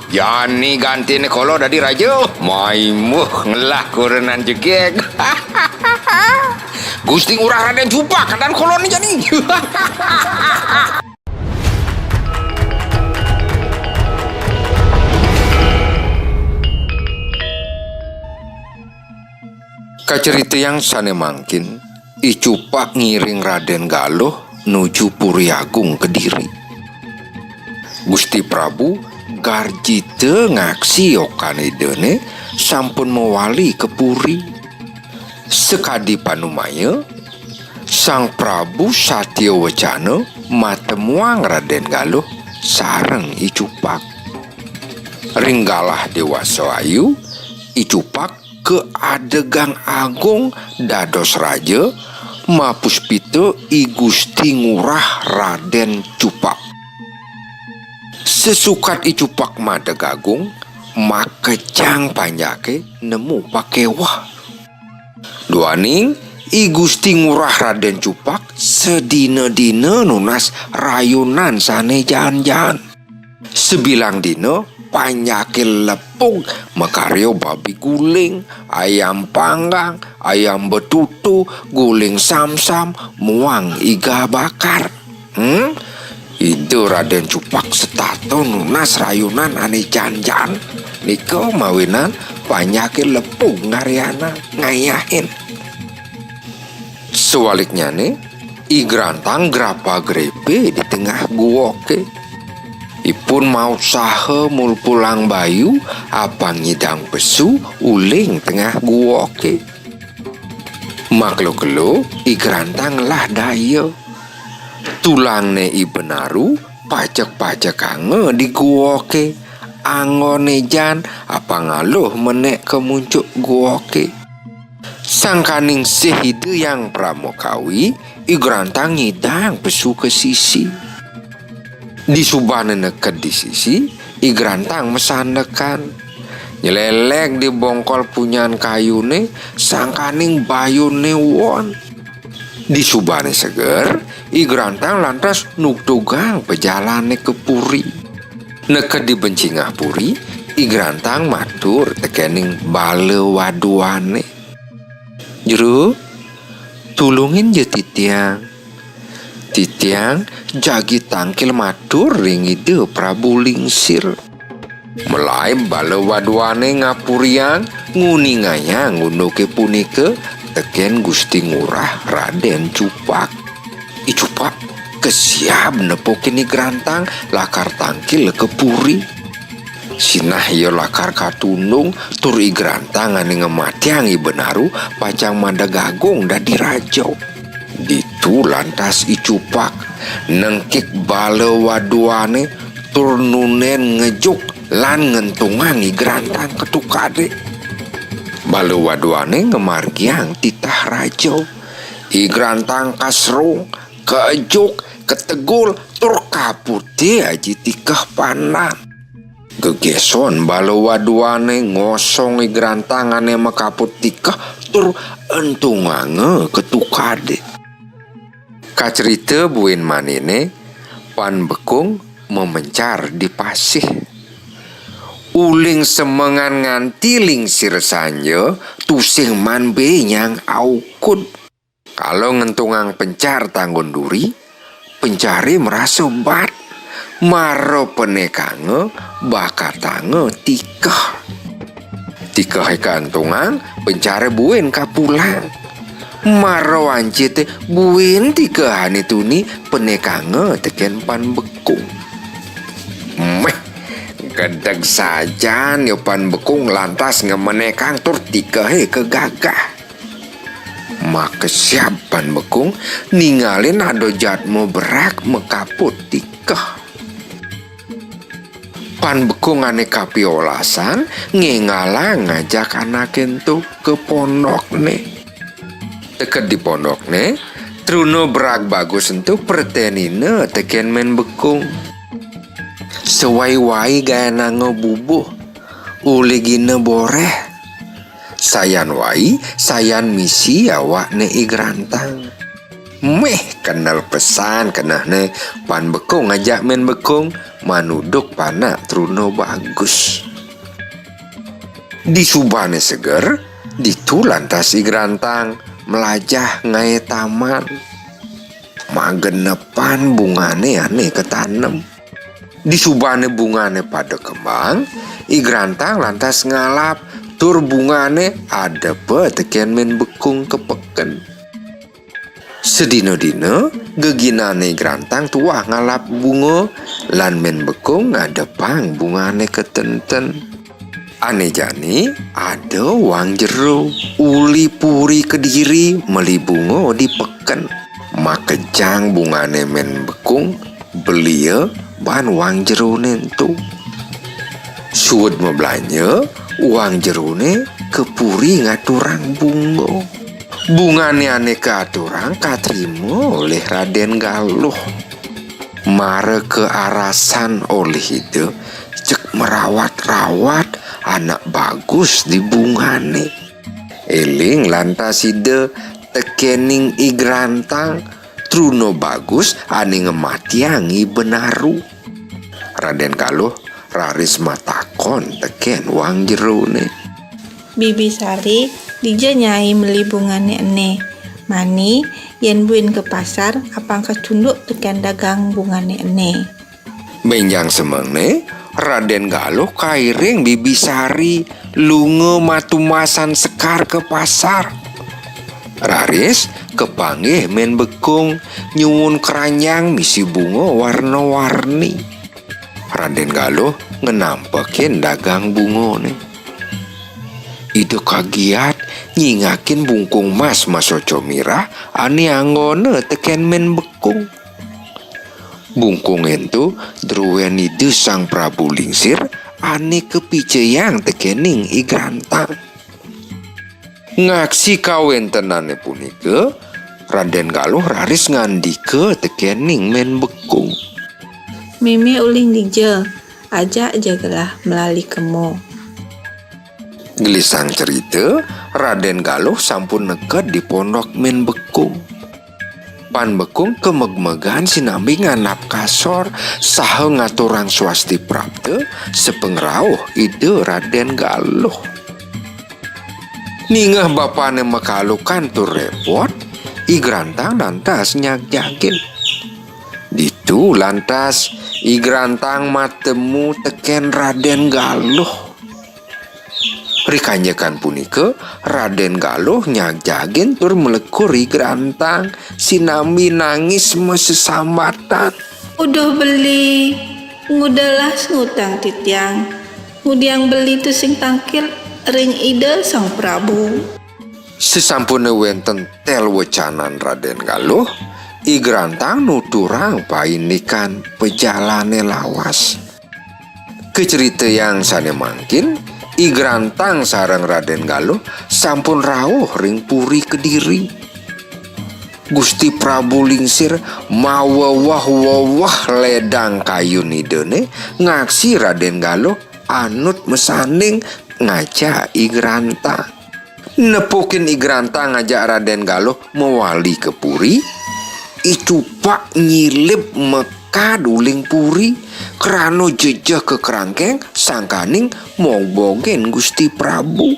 Jani ganti ni kolo dari raja. Maimuh ngelah kurenan jegek. Gusti ngurah Raden Cupak dan kolon ni Jani. Kacerita yang sane mangkin, Icupak ngiring Raden Galuh nuju Puri Agung Kediri. Gusti Prabu garjite ngaksi okanidene sampun mewali ke Puri. Sekadi panumaya, Sang Prabu Satya Wacana matemuang Raden Galuh sareng Icupak. Ringgalah dewasa ayu, Icupak ke adegang agung dados raja Mapuspita I Gusti Ngurah Raden Cupak. Sesukat Icupak madeg agung, makejang panjake nemu pakewah. Duaning I Gusti Ngurah Raden Cupak sedina-dina nunas rayunan sane jan-jan. Sebilang dina panyake lepung makaryo babi guling, ayam panggang, ayam betutu, guling sam-sam, muang iga bakar. Itu Raden Cupak setato nunas rayunan ane jan-jan. Niko mawinan panyake lepung ngaryana ngayahin. Sewaliknya nih, Igrantang grapa grepe di tengah guoke. Ipun mau sahe mul pulang bayu apa ngidang pesu uling tengah guoke. Maklo-kelo Igrantang lah daya. Tulang ne Ibenaru pajak-pajak ange di guoke. Angone jan apa ngaluh menek kemuncuk guoke. Sangkaning sehide yang pramokawi Igrantang ngidang pesu ke sisi. Di subane neket di sisi, Igrantang mesandekan. Nyelelek di bongkol punyaan kayune, sangkaning bayune won. Di subane seger, Igrantang lantas nuktugang pejalane ke Puri. Neket di bencingah Puri, Igrantang matur tekening bale waduane. Jero, tulungin je titiang. Titiang jagi tangkil matur ring ide Prabu Lingsir. Mulai bala waduane ngapurian nguninganya ngunuke punike teken Gusti Ngurah Raden Cupak. Icupak kesiap nepokin Igrantang lakar tangkil ke Puri. Sinah yo lakar katundung tur Igrantang ane ngematiang Ibenaru pacang mandagagung dadi raja. Ditu lantas Icupak nengkik bale waduane tur nunen ngejuk lan ngentungang Igrantang ketukade. Bale waduane ngemargiang titah raja. Igrantang kasrung kejuk ketegul tur kaputi aji tikah panang. Gegeson bale waduane ngosong Igrantang ane makaput tikah tur entungange ketukade. Kacerita buin manine Pan Bekung memencar di pasih. Uling semengan nganti Lingsir sanya tusing man benyang aukun. Kalau ngentungang pencar tanggon duri, pencari merasa bat. Maro penekange bakatange tikah. Tikah kantungang pencari buin kapulang. Maro ancite buin tikahan itu ni penekange teken Pan Bekung. Meh, gedeg saja ni Pan Bekung lantas ngemenekang tur tikahe kegagah. Maka siap Pan Bekung ningalin ado jatmo berak mekaput tikah. Pan Bekung ane kapiolasan ngengala ngajak anak itu ke pondok ne. Deket di pondok ne, truno berak bagus entu pertenine teken men Bekung. Sewai-wai gaya nango bubuh, uli gine boreh. Sayan wai, sayan misi awak ne Igrantang. meh kenal pesan kenahne pan bekung ngajak men bekung manuduk panak truno bagus. Di subane seger ditu lantas igrantang melajah ngai taman. Magenepan bungane ane ketanem. Di subane bungane pada kembang, igrantang lantas ngalap tur bungane ada pe teken men bekung kepeken. Sedino-dino geginane igrantang tuah ngalap bunga lan men bekung ngadepang bungane ketenten. Ane jani ada wang jero uli puri kediri meli bunga dipeken. Makejang bungane men bekung belia ban wang jero nentu. Suud membelanja uang jerone kepuri ngaturang bunga. Bungane ane katurang katrimo oleh Raden Galuh. Mare kearasan oleh itu cek merawat-rawat anak bagus di bungane. Eling lantas ide tekening igrantang truno bagus ane ngematiangi benaru. Raden Galuh raris matakon teken wang jerone. Bibi Sari dija nyai meli bungane ene. Mani yen buin ke pasar apang kecunduk teken dagang bungane ene. Benjang semengne Raden Galuh kairing Bibi Sari lunge matumasan sekar ke pasar. Raris kepanggih men bekung nyuwun keranyang misi bunga warna-warni. Raden Galuh ngenampekin dagang bunga nih. Ide kagiat nyingakin bungkung mas oco mirah ani anggone teken men bekung. Bungkung itu druwen ide sang Prabu Lingsir ani kepiceyang tekening igrantang. Ngaksi kawin tenane punika Raden Galuh raris ngandike tekening men bekung. Meme uling dija ajak jagalah melalui kemo. Gelisang cerita Raden Galuh sampun neket di pondok men bekung. Pan bekung kemeg-megan sinambi nganap kasor saha ngaturang swasti prapte sepengrauh ide Raden Galuh. Ningah bapane mekalukan tur repot, igrantang lantas nyak-nyakin. Ditu lantas igrantang matemu teken Raden Galuh. Rikanyakan punika Raden Galuh nyak-nyakin tur melekur igrantang sinambi nangis mesesambatan. Udah beli, ngudalah ngutang titiang. Ngudiang beli tu sing tangkil ring ide sang Prabu. Sesampune wenten tel wecanan Raden Galuh, igrantang nuturang painikan pejalane lawas. Kecerita yang sane mangkin, igrantang sareng Raden Galuh sampun rawuh ring puri Kediri. Gusti Prabu Lingsir mawawah-wawah ledang kayu nidene ngaksi Raden Galuh anut mesaning ngajak igrantang. Nepukin igrantang ngajak Raden Galuh mewali ke puri. Icupak nyilip mekad uling puri kerano jejah ke kerangkeng sangkaning mau bogen Gusti Prabu.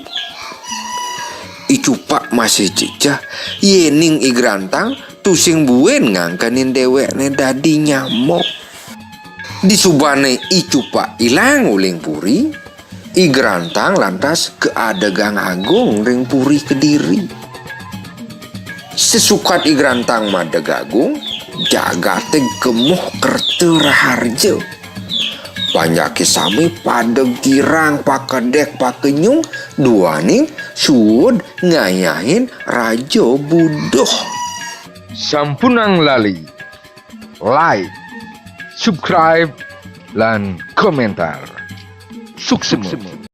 Icupak masih jejah yening igrantang tusing buen ngangkanin dewekne dadi nyamuk. Disubane icupak ilang uling puri, igrantang lantas ke adegang agung ring puri Kediri. Sesukat igrantang madeg agung, jagate gemuh kerte raharjo. Banyak sami padeg girang pakedek pakenyung duaning suud ngayahin rajo budoh. Sampunang lali like, subscribe, lan komentar. Sukses.